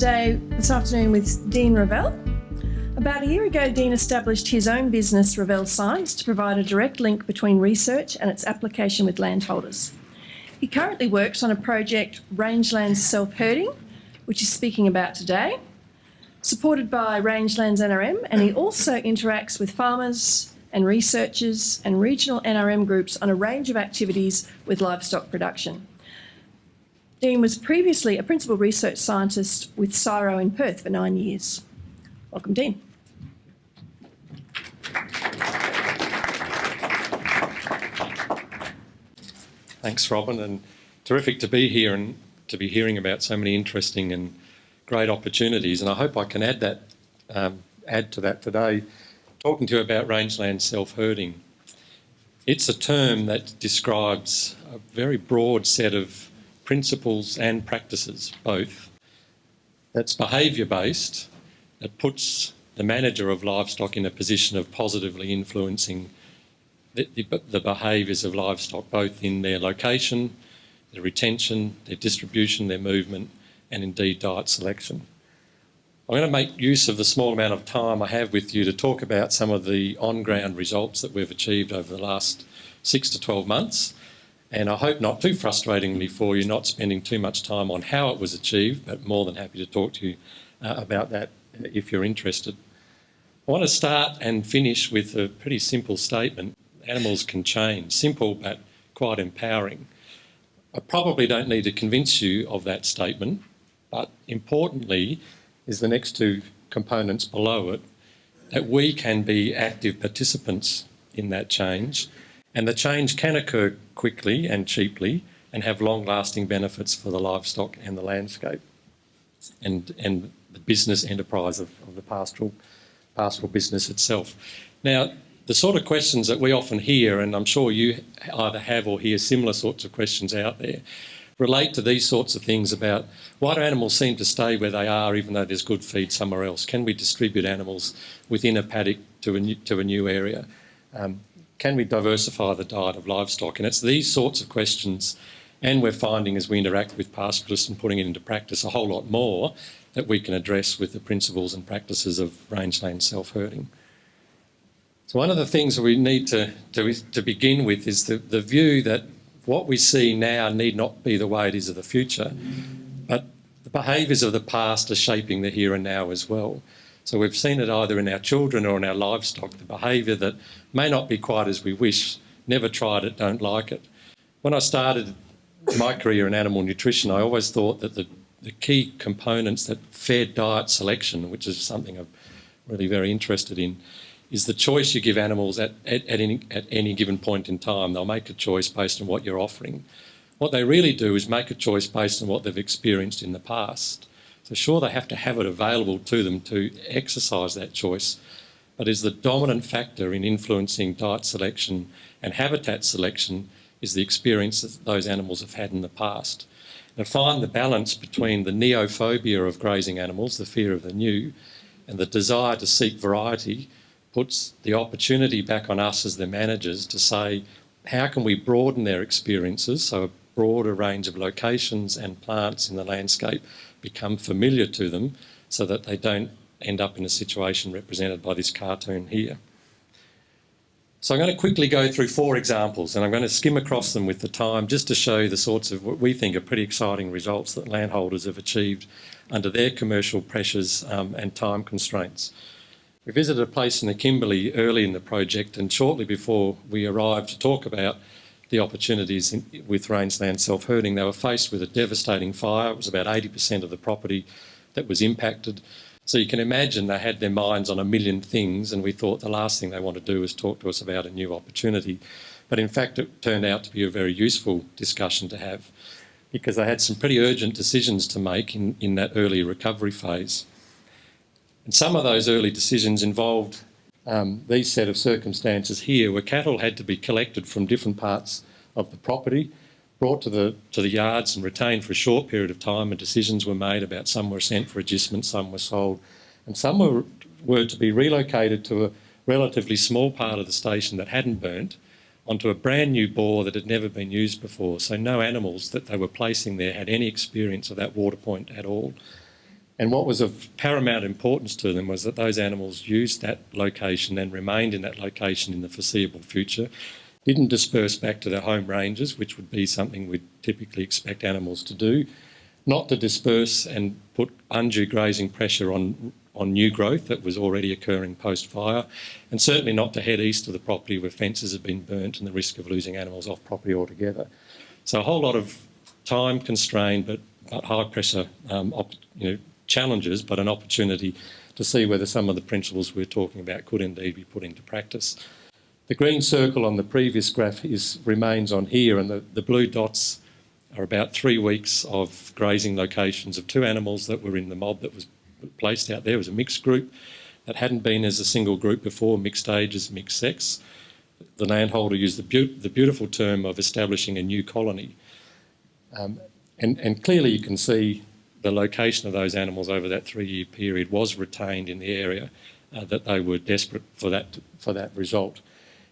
this afternoon with Dean Revell. About a year ago, Dean established his own business, Revell Science, to provide a direct link between research and its application with landholders. He currently works on a project, Rangelands Self Shepherding, which he's speaking about today, supported by Rangelands NRM, and he also interacts with farmers and researchers and regional NRM groups on a range of activities with livestock production. Dean was previously a principal research scientist with CSIRO in Perth for 9 years. Welcome, Dean. Thanks, Robin, and terrific to be here and to be hearing about so many interesting and great opportunities. And I hope I can add to that today, talking to you about rangeland self-herding. It's a term that describes a very broad set of principles and practices, both. That's behaviour-based, that puts the manager of livestock in a position of positively influencing the behaviours of livestock, both in their location, their retention, their distribution, their movement, and indeed diet selection. I'm going to make use of the small amount of time I have with you to talk about some of the on-ground results that we've achieved over the last 6 to 12 months. And I hope not too frustratingly for you, not spending too much time on how it was achieved, but more than happy to talk to you about that if you're interested. I want to start and finish with a pretty simple statement. Animals can change. Simple, but quite empowering. I probably don't need to convince you of that statement, but importantly is the next two components below it, that we can be active participants in that change, and the change can occur quickly and cheaply and have long-lasting benefits for the livestock and the landscape and the business enterprise of the pastoral business itself. Now, the sort of questions that we often hear, and I'm sure you either have or hear similar sorts of questions out there, relate to these sorts of things about why do animals seem to stay where they are even though there's good feed somewhere else? Can we distribute animals within a paddock to a new area? Can we diversify the diet of livestock? And it's these sorts of questions, and we're finding as we interact with pastoralists and putting it into practice a whole lot more, that we can address with the principles and practices of rangeland self-herding. So one of the things that we need to begin with is the view that what we see now need not be the way it is of the future, but the behaviours of the past are shaping the here and now as well. So we've seen it either in our children or in our livestock, the behaviour that may not be quite as we wish, never tried it, don't like it. When I started my career in animal nutrition, I always thought that the key components that fed diet selection, which is something I'm really very interested in, is the choice you give animals at any given point in time. They'll make a choice based on what you're offering. What they really do is make a choice based on what they've experienced in the past. So sure, they have to have it available to them to exercise that choice, but is the dominant factor in influencing diet selection and habitat selection is the experience that those animals have had in the past. Now find the balance between the neophobia of grazing animals, the fear of the new, and the desire to seek variety puts the opportunity back on us as the managers to say, how can we broaden their experiences so a broader range of locations and plants in the landscape become familiar to them so that they don't end up in a situation represented by this cartoon here. So I'm going to quickly go through 4 examples, and I'm going to skim across them with the time just to show the sorts of what we think are pretty exciting results that landholders have achieved under their commercial pressures and time constraints. We visited a place in the Kimberley early in the project, and shortly before we arrived to talk about the opportunities with rangeland self-herding, they were faced with a devastating fire. It was about 80% of the property that was impacted. So you can imagine they had their minds on a million things, and we thought the last thing they want to do is talk to us about a new opportunity. But in fact, it turned out to be a very useful discussion to have because they had some pretty urgent decisions to make in that early recovery phase. And some of those early decisions involved these set of circumstances here, where cattle had to be collected from different parts of the property, brought to the yards and retained for a short period of time, and decisions were made about some were sent for agistment, some were sold, and some were to be relocated to a relatively small part of the station that hadn't burnt onto a brand new bore that had never been used before. So no animals that they were placing there had any experience of that water point at all. And what was of paramount importance to them was that those animals used that location and remained in that location in the foreseeable future, didn't disperse back to their home ranges, which would be something we'd typically expect animals to do, not to disperse and put undue grazing pressure on new growth that was already occurring post-fire, and certainly not to head east of the property where fences had been burnt and the risk of losing animals off property altogether. So a whole lot of time-constrained but high-pressure challenges, but an opportunity to see whether some of the principles we're talking about could indeed be put into practice. The green circle on the previous graph remains on here, and the blue dots are about 3 weeks of grazing locations of two animals that were in the mob that was placed out there. It was a mixed group that hadn't been as a single group before, mixed ages, mixed sex. The landholder used the beautiful term of establishing a new colony. And clearly you can see the location of those animals over that 3-year period was retained in the area that they were desperate for that result.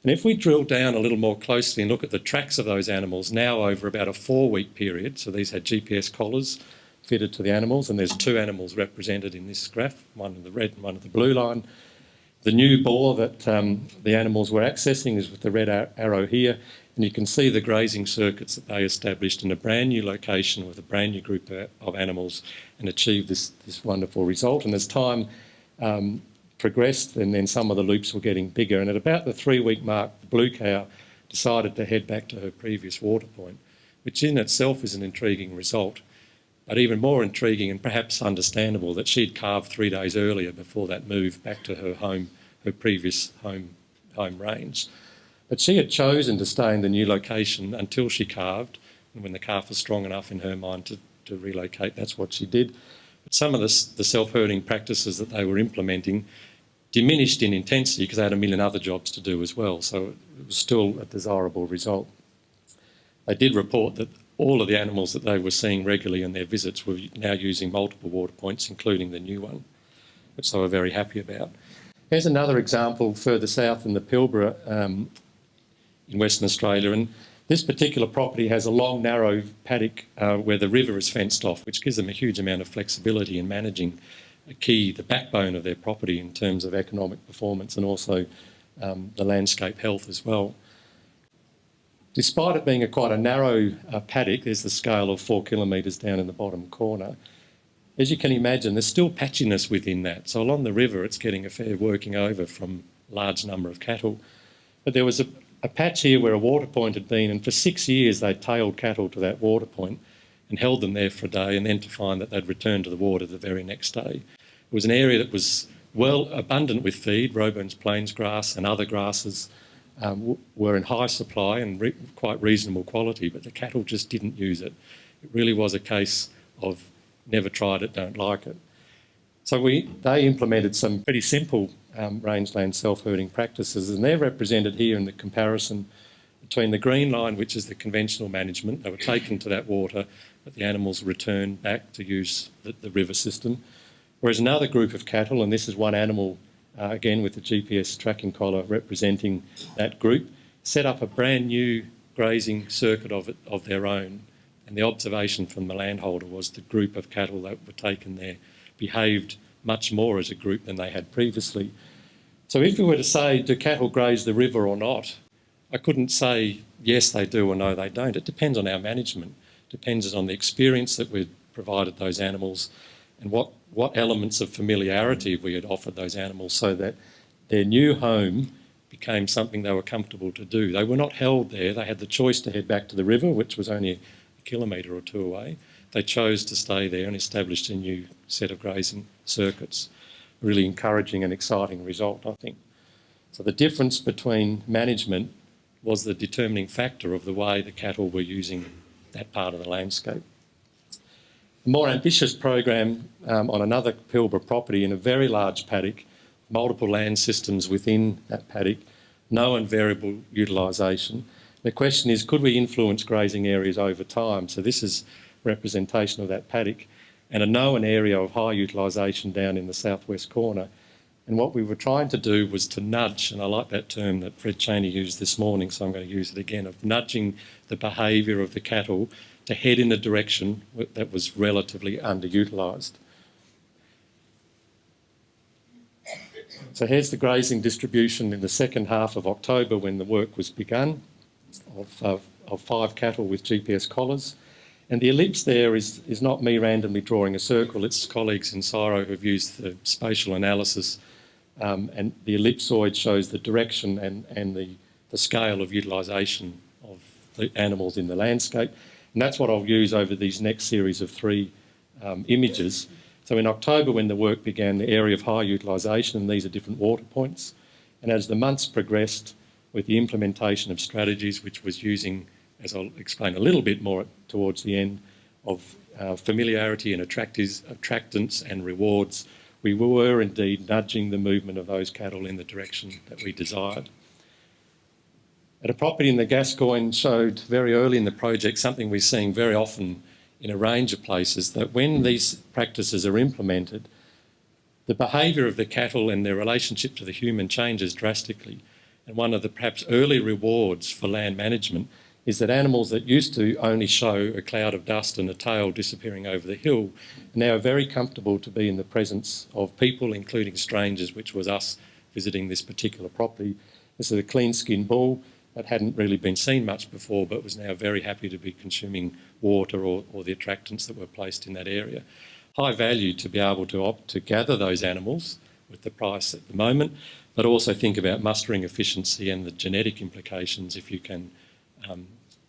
And if we drill down a little more closely and look at the tracks of those animals now over about a 4-week period, so these had GPS collars fitted to the animals, and there's two animals represented in this graph, one in the red and one in the blue line. The new boar that the animals were accessing is with the red arrow here, and you can see the grazing circuits that they established in a brand new location with a brand new group of animals and achieved this wonderful result. And as time progressed, and then some of the loops were getting bigger, and at about the 3-week mark, the blue cow decided to head back to her previous water point, which in itself is an intriguing result, but even more intriguing and perhaps understandable that she'd calved 3 days earlier before that move back to her previous home range. But she had chosen to stay in the new location until she calved, and when the calf was strong enough in her mind to relocate, that's what she did. But some of the self-herding practices that they were implementing diminished in intensity because they had a million other jobs to do as well, so it was still a desirable result. They did report that all of the animals that they were seeing regularly in their visits were now using multiple water points, including the new one, which they were very happy about. Here's another example further south in the Pilbara in Western Australia, and this particular property has a long, narrow paddock where the river is fenced off, which gives them a huge amount of flexibility in managing the backbone of their property in terms of economic performance and also the landscape health as well. Despite it being quite a narrow paddock, there's the scale of 4 kilometres down in the bottom corner. As you can imagine, there's still patchiness within that. So along the river, it's getting a fair working over from a large number of cattle. But there was a patch here where a water point had been, and for 6 years they tailed cattle to that water point and held them there for a day, and then to find that they'd returned to the water the very next day. It was an area that was well abundant with feed. Roburn's plains grass and other grasses were in high supply and quite reasonable quality, but the cattle just didn't use it. It really was a case of never tried it, don't like it. So they implemented some pretty simple rangeland self-herding practices, and they're represented here in the comparison between the green line, which is the conventional management. They were taken to that water, but the animals returned back to use the river system. Whereas another group of cattle, and this is one animal, again with the GPS tracking collar representing that group, set up a brand new grazing circuit of their own. And the observation from the landholder was the group of cattle that were taken there behaved much more as a group than they had previously. So if we were to say, do cattle graze the river or not, I couldn't say yes they do or no they don't. It depends on our management. It depends on the experience that we'd provided those animals and what elements of familiarity we had offered those animals so that their new home became something they were comfortable to do. They were not held there. They had the choice to head back to the river, which was only a kilometre or two away. They chose to stay there and established a new set of grazing circuits. A really encouraging and exciting result, I think. So the difference between management was the determining factor of the way the cattle were using that part of the landscape. A more ambitious program on another Pilbara property in a very large paddock, multiple land systems within that paddock, no and variable utilisation. The question is, could we influence grazing areas over time? So this is representation of that paddock, and a known area of high utilisation down in the southwest corner. And what we were trying to do was to nudge, and I like that term that Fred Chaney used this morning, so I'm going to use it again, of nudging the behaviour of the cattle to head in a direction that was relatively underutilised. So here's the grazing distribution in the second half of October when the work was begun of 5 cattle with GPS collars. And the ellipse there is not me randomly drawing a circle, it's colleagues in CSIRO who've used the spatial analysis, and the ellipsoid shows the direction and the scale of utilisation of the animals in the landscape. And that's what I'll use over these next series of 3 images. So in October, when the work began, the area of high utilisation, and these are different water points. And as the months progressed with the implementation of strategies, which was using, as I'll explain a little bit more towards the end, of familiarity and attractants and rewards, we were indeed nudging the movement of those cattle in the direction that we desired. At a property in the Gascoyne showed very early in the project something we're seeing very often in a range of places, that when these practices are implemented, the behaviour of the cattle and their relationship to the human changes drastically. And one of the perhaps early rewards for land management is that animals that used to only show a cloud of dust and a tail disappearing over the hill are now very comfortable to be in the presence of people, including strangers, which was us visiting this particular property. This is a clean-skinned bull that hadn't really been seen much before, but was now very happy to be consuming water or the attractants that were placed in that area. High value to be able to opt to gather those animals with the price at the moment, but also think about mustering efficiency and the genetic implications if you can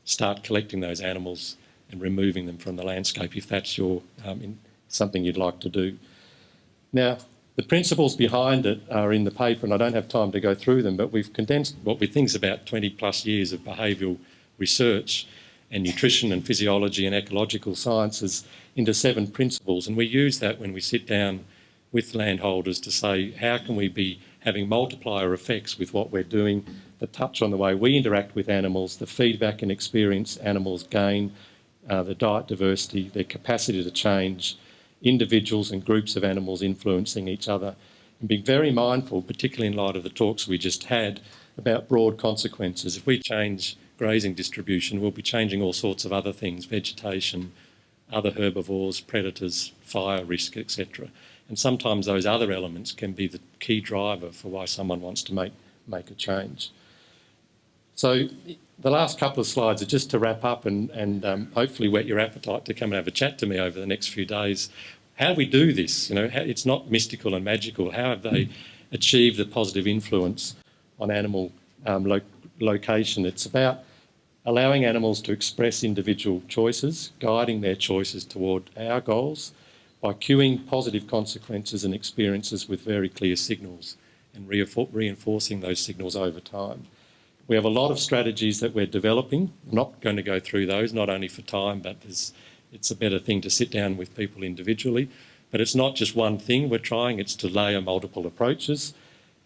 start collecting those animals and removing them from the landscape, if that's something you'd like to do. Now, the principles behind it are in the paper, and I don't have time to go through them, but we've condensed what we think is about 20 plus years of behavioural research and nutrition and physiology and ecological sciences into 7 principles. And we use that when we sit down with landholders to say, how can we be having multiplier effects with what we're doing that touch on the way we interact with animals, the feedback and experience animals gain, the diet diversity, their capacity to change, individuals and groups of animals influencing each other, and being very mindful, particularly in light of the talks we just had, about broad consequences. If we change grazing distribution, we'll be changing all sorts of other things, vegetation, other herbivores, predators, fire risk, etc. And sometimes those other elements can be the key driver for why someone wants to make a change. So the last couple of slides are just to wrap up and hopefully whet your appetite to come and have a chat to me over the next few days. How do we do this? It's not mystical and magical. How have they achieved the positive influence on animal location? It's about allowing animals to express individual choices, guiding their choices toward our goals by cueing positive consequences and experiences with very clear signals and reinforcing those signals over time. We have a lot of strategies that we're developing. I'm not going to go through those, not only for time, but it's a better thing to sit down with people individually. But it's not just one thing we're trying, it's to layer multiple approaches.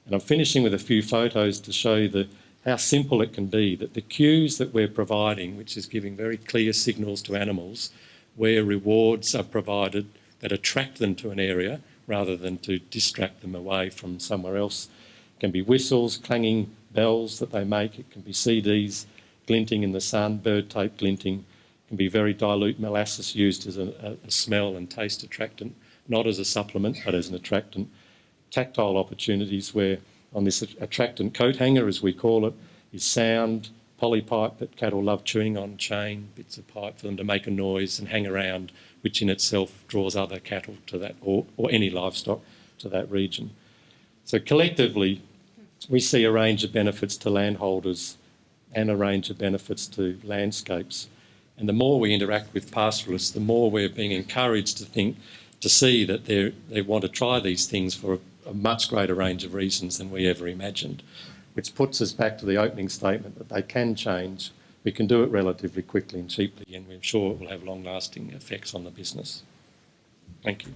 And I'm finishing with a few photos to show you how simple it can be, that the cues that we're providing, which is giving very clear signals to animals, where rewards are provided that attract them to an area rather than to distract them away from somewhere else. It can be whistles, clanging bells that they make. It can be CDs glinting in the sun, bird tape glinting. It can be very dilute molasses used as a smell and taste attractant, not as a supplement but as an attractant. Tactile opportunities where on this attractant coat hanger, as we call it, is sound, polypipe that cattle love chewing on, chain, bits of pipe for them to make a noise and hang around, which in itself draws other cattle to that, or any livestock to that region. So collectively, we see a range of benefits to landholders and a range of benefits to landscapes. And the more we interact with pastoralists, the more we're being encouraged to see that they want to try these things for a much greater range of reasons than we ever imagined, which puts us back to the opening statement that they can change. We can do it relatively quickly and cheaply, and we're sure it will have long-lasting effects on the business. Thank you.